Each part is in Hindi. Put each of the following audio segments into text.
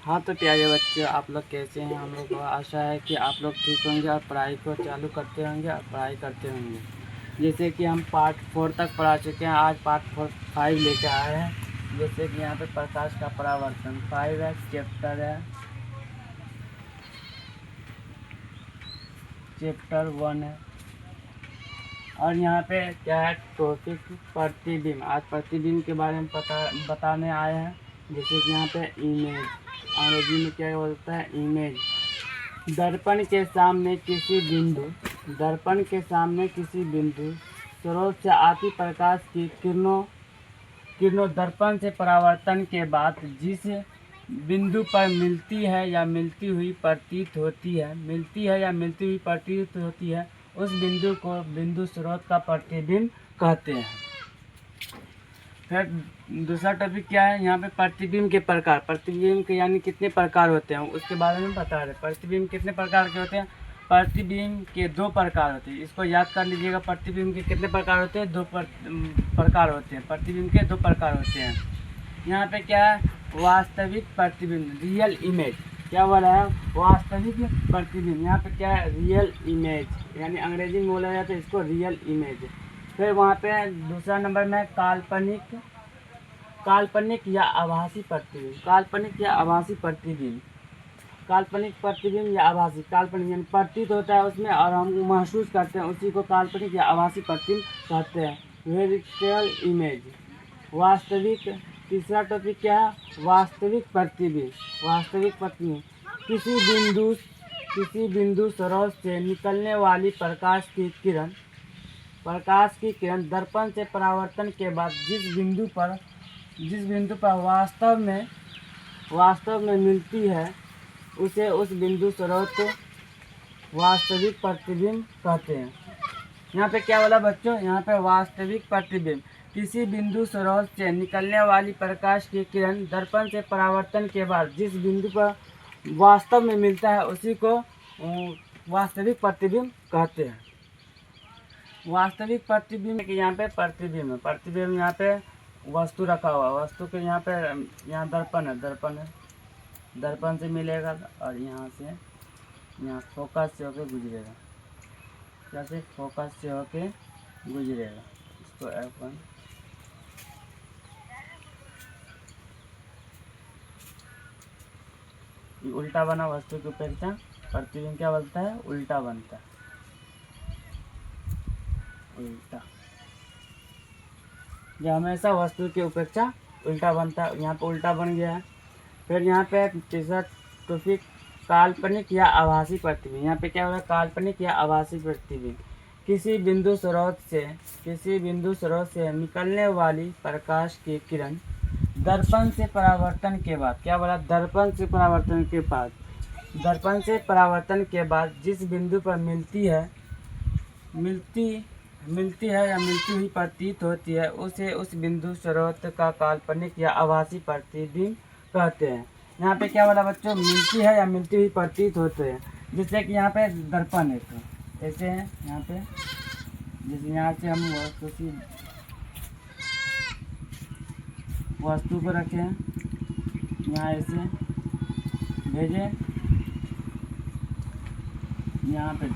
हाँ तो प्यारे बच्चे, आप लोग कैसे हैं। हम लोग को आशा है कि आप लोग ठीक होंगे और पढ़ाई को चालू करते होंगे और पढ़ाई करते होंगे। जैसे कि हम पार्ट 4 तक पढ़ा चुके हैं, आज पार्ट 5 लेकर आए हैं। जैसे कि यहाँ पे प्रकाश का परावर्तन 5 है, चैप्टर 1 है। और यहाँ पे क्या है, टॉपिक प्रतिबिंब। आज प्रतिबिंब के बारे में बताने आए हैं। जैसे कि यहाँ पे इमेज, अंग्रेजी में क्या बोलता है, इमेज। दर्पण के सामने किसी बिंदु स्रोत से आती प्रकाश की किरणों दर्पण से परावर्तन के बाद जिस बिंदु पर मिलती है या मिलती हुई प्रतीत होती है उस बिंदु को बिंदु स्रोत का प्रतिबिंब कहते हैं। फिर दूसरा टॉपिक क्या है, यहाँ पे प्रतिबिंब के प्रकार। प्रतिबिंब के यानी कितने प्रकार होते हैं उसके बारे में बता रहे। प्रतिबिंब कितने प्रकार के होते हैं। प्रतिबिंब के 2 प्रकार होते हैं, इसको याद कर लीजिएगा। प्रतिबिंब के कितने प्रकार होते हैं, 2 प्रकार होते हैं। प्रतिबिंब के 2 प्रकार होते हैं। यहाँ पे क्या है, वास्तविक प्रतिबिंब, रियल इमेज। क्या बोला है, वास्तविक प्रतिबिंब। यहाँ पे क्या है, रियल इमेज, यानी अंग्रेजी में बोला जाता है इसको रियल इमेज। फिर वहाँ पे दूसरा नंबर में काल्पनिक या आभासी प्रतिबिंब। काल्पनिक प्रतिबिंब या आभासी। काल्पनिक यानी प्रतीत होता है उसमें और हम महसूस करते हैं, उसी को काल्पनिक या आभासी प्रतिबिंब कहते हैं। वर्चुअल इमेज, वास्तविक। तीसरा टॉपिक क्या है, वास्तविक प्रतिबिंब। किसी बिंदु स्रोत से निकलने वाली प्रकाश की किरण दर्पण से परावर्तन के बाद जिस बिंदु पर वास्तव में मिलती है उसे उस बिंदु स्रोत वास्तविक प्रतिबिंब कहते हैं। यहाँ पे क्या बोला बच्चों, यहाँ पे वास्तविक प्रतिबिंब। किसी बिंदु स्रोत से निकलने वाली प्रकाश की किरण दर्पण से परावर्तन के बाद जिस बिंदु पर वास्तव में मिलता है उसी को वास्तविक प्रतिबिंब कहते हैं। वास्तविक प्रतिबिंब के यहाँ पे प्रतिबिंब यहाँ पे वस्तु रखा हुआ, वस्तु के यहाँ पे यहाँ दर्पण है, दर्पण से मिलेगा और यहाँ फोकस से होके गुजरेगा। कैसे, फोकस से होके गुजरेगा। इसको F1। उल्टा बना वस्तु की अपेक्षा प्रतिबिंब क्या बनता है, उल्टा बनता है, उल्टा। यह हमेशा वस्तु की अपेक्षा उल्टा बनता है, यहाँ पे उल्टा बन गया है। फिर यहाँ पे तीसरा टॉपिक काल्पनिक या आभासी प्रतिबिंब। यहाँ पे क्या हो रहा है, काल्पनिक या आभासी प्रतिबिंब। किसी बिंदु स्रोत से निकलने वाली प्रकाश की किरण दर्पण से परावर्तन के बाद, क्या बोला, दर्पण से परावर्तन के बाद जिस बिंदु पर मिलती है या मिलती हुई प्रतीत होती है उसे उस बिंदु स्रोत का काल्पनिक या आभासी प्रतिबिंब कहते हैं। यहाँ पे क्या बोला बच्चों, मिलती है या मिलती हुई प्रतीत होते हैं। जैसे कि यहाँ पे दर्पण है तो ऐसे हैं, यहाँ पे जैसे यहाँ से हम वस्तु को रखें, यहाँ ऐसे भेजें, यहाँ पे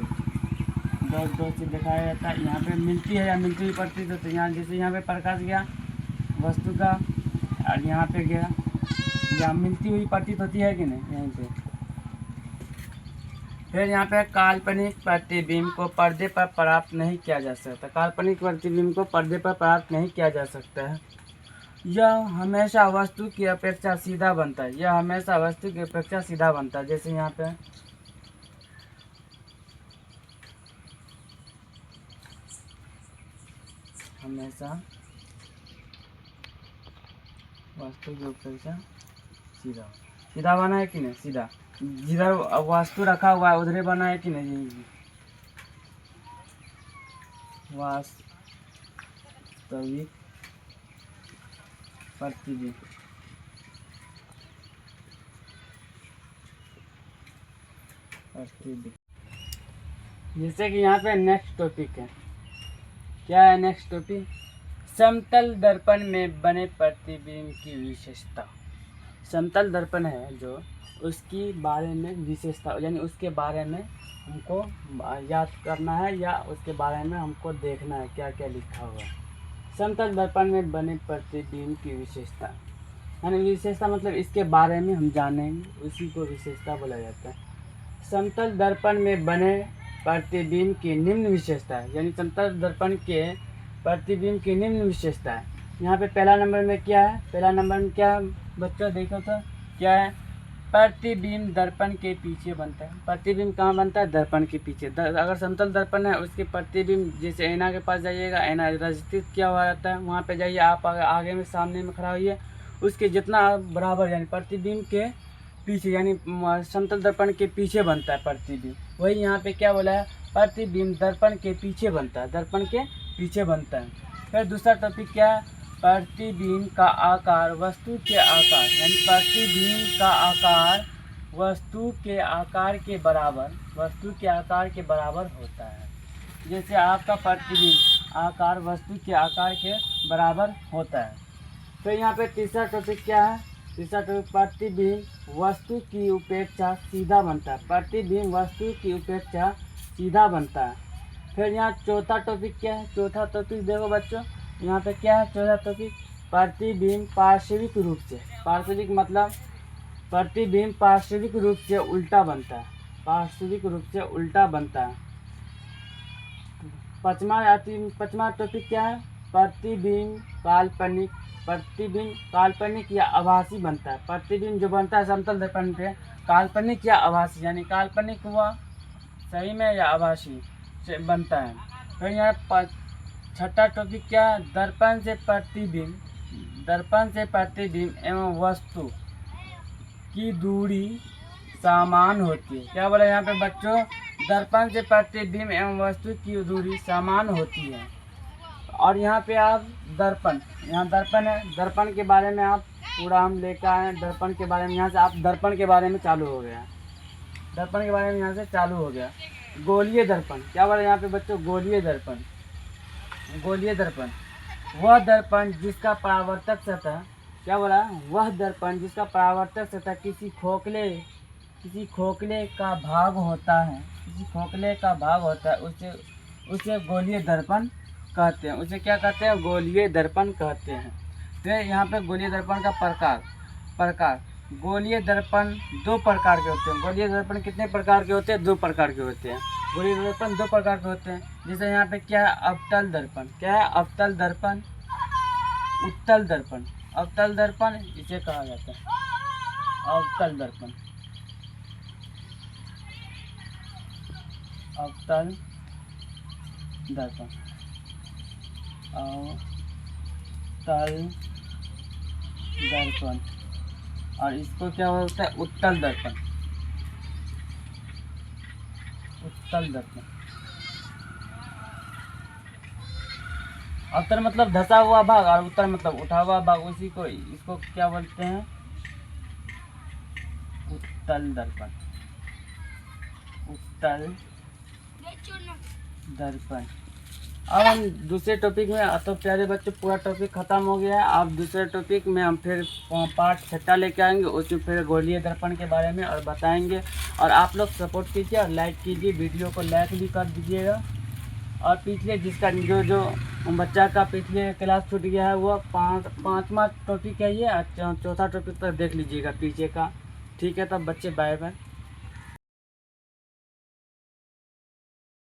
डॉट से दिखाया जाता है। यहाँ पे मिलती है या मिलती हुई प्रतीत होती है। यहाँ जैसे यहाँ पे प्रकाश गया वस्तु का और यहाँ पे गया, यहाँ मिलती हुई प्रतीत होती है कि नहीं, यहीं पे। फिर यहाँ पे काल्पनिक प्रतिबिंब को पर्दे पर प्राप्त नहीं किया जा सकता। काल्पनिक प्रतिबिंब को पर्दे पर प्राप्त नहीं किया जा सकता है। यह हमेशा वस्तु की अपेक्षा सीधा बनता है। जैसे यहाँ पे हमेशा वस्तु की अपेक्षा सीधा बना है कि नहीं, सीधा। जिधर वस्तु रखा हुआ है उधर बना है कि नहीं, वास्तविक प्रतिबिंब। जैसे कि यहाँ पे नेक्स्ट टॉपिक है, क्या है नेक्स्ट टॉपिक, समतल दर्पण में बने प्रतिबिंब की विशेषता। समतल दर्पण है जो, उसकी बारे में विशेषता यानी उसके बारे में हमको याद करना है या उसके बारे में हमको देखना है क्या क्या लिखा हुआ है। समतल दर्पण में बने प्रतिबिंब की विशेषता, यानी विशेषता मतलब इसके बारे में हम जानेंगे, उसी को विशेषता बोला जाता है। समतल दर्पण में बने प्रतिबिंब की निम्न विशेषता है, यानी समतल दर्पण के प्रतिबिंब की निम्न विशेषता है। यहाँ पे पहला नंबर में क्या है, पहला नंबर में क्या बच्चों देखो तो क्या है, प्रतिबिंब दर्पण के पीछे बनता है। प्रतिबिंब कहाँ बनता है, दर्पण के पीछे। अगर समतल दर्पण है उसके प्रतिबिंब, जैसे ऐना के पास जाइएगा, ऐना रजिस्ट्रित किया हुआ रहता है, वहाँ पे जाइए आप, आगे में सामने में खड़ा होइए, उसके जितना बराबर यानी प्रतिबिंब के पीछे यानी समतल दर्पण के पीछे बनता है प्रतिबिंब। वही यहाँ पे क्या बोला है, प्रतिबिंब दर्पण के पीछे बनता है, दर्पण के पीछे बनता है। फिर दूसरा टॉपिक क्या है, प्रतिबिंब का आकार वस्तु के आकार, यानी प्रतिबिंब का आकार वस्तु के आकार के बराबर, वस्तु के आकार के बराबर होता है। जैसे आपका प्रतिबिंब आकार वस्तु के आकार के बराबर होता है। तो यहाँ पे तीसरा टॉपिक क्या है, तीसरा टॉपिक प्रतिबिंब वस्तु की उपेक्षा सीधा बनता है, प्रतिबिंब वस्तु की उपेक्षा सीधा बनता है। फिर यहाँ चौथा टॉपिक क्या है, चौथा टॉपिक देखो बच्चों, यहाँ पे क्या है चौथा टॉपिक, प्रतिबिंब पार्श्विक रूप से, पार्श्विक मतलब प्रतिबिंब पार्श्विक रूप से उल्टा बनता है, पार्श्विक रूप से उल्टा बनता है। पाँचवा टॉपिक क्या है, प्रतिबिंब काल्पनिक, प्रतिबिंब काल्पनिक या आभासी बनता है। प्रतिबिंब जो बनता है समतल दर्पण पे काल्पनिक या आभासी, यानी काल्पनिक हुआ सही में या आभासी से बनता है। फिर यहाँ छठा टॉपिक क्या है, दर्पण से प्रतिबिंब, दर्पण से प्रतिबिंब एवं वस्तु की दूरी समान होती है। क्या बोला यहाँ पे बच्चों, दर्पण से प्रतिबिंब एवं वस्तु की दूरी समान होती है। और यहाँ पे आप दर्पण, यहाँ दर्पण है, दर्पण के बारे में आप पूरा हम लेकर आए, दर्पण के बारे में यहाँ से आप दर्पण के बारे में चालू हो गया, दर्पण के बारे में यहाँ से चालू हो गया। गोलीय दर्पण, क्या बोला यहाँ पे बच्चों, गोलीय दर्पण, गोलीय दर्पण वह दर्पण जिसका परावर्तक सतह, क्या बोला, वह दर्पण जिसका परावर्तक सतह किसी खोखले का भाग होता है, किसी खोखले का भाग होता है, उसे गोलीय दर्पण कहते हैं, उसे क्या कहते हैं, गोलीय दर्पण कहते हैं। फिर यहाँ पे गोलीय दर्पण का प्रकार गोलीय दर्पण दो प्रकार के होते हैं। गोलीय दर्पण कितने प्रकार के होते हैं, दो प्रकार के होते हैं। गोलीय दर्पण दो प्रकार के होते हैं। जैसे यहाँ पे क्या है, अवतल दर्पण, क्या है, अवतल दर्पण, उत्तल दर्पण, अवतल दर्पण इसे कहा जाता है, अवतल दर्पण, अवतल दर्पण, अवतल दर्पण। और इसको क्या होता है, उत्तल दर्पण, उत्तल दर्पण। अवतल मतलब धसा हुआ भाग और उत्तल मतलब उठा हुआ भाग, उसी को इसको क्या बोलते हैं, उत्तल दर्पण, उत्तल दर्पण। अब हम दूसरे टॉपिक में, तो प्यारे बच्चों पूरा टॉपिक खत्म हो गया है। अब दूसरे टॉपिक में हम फिर पार्ट 6 लेके आएंगे, उसमें फिर गोलीय दर्पण के बारे में और बताएंगे। और आप लोग सपोर्ट कीजिए और लाइक कीजिए, वीडियो को लाइक भी कर दीजिएगा। और पिछले जिसका जो बच्चा का पिछले क्लास छूट गया है वो पाँचवा टॉपिक है ये, चौथा टॉपिक तक देख लीजिएगा पीछे का। ठीक है, तब बच्चे बाय बाय।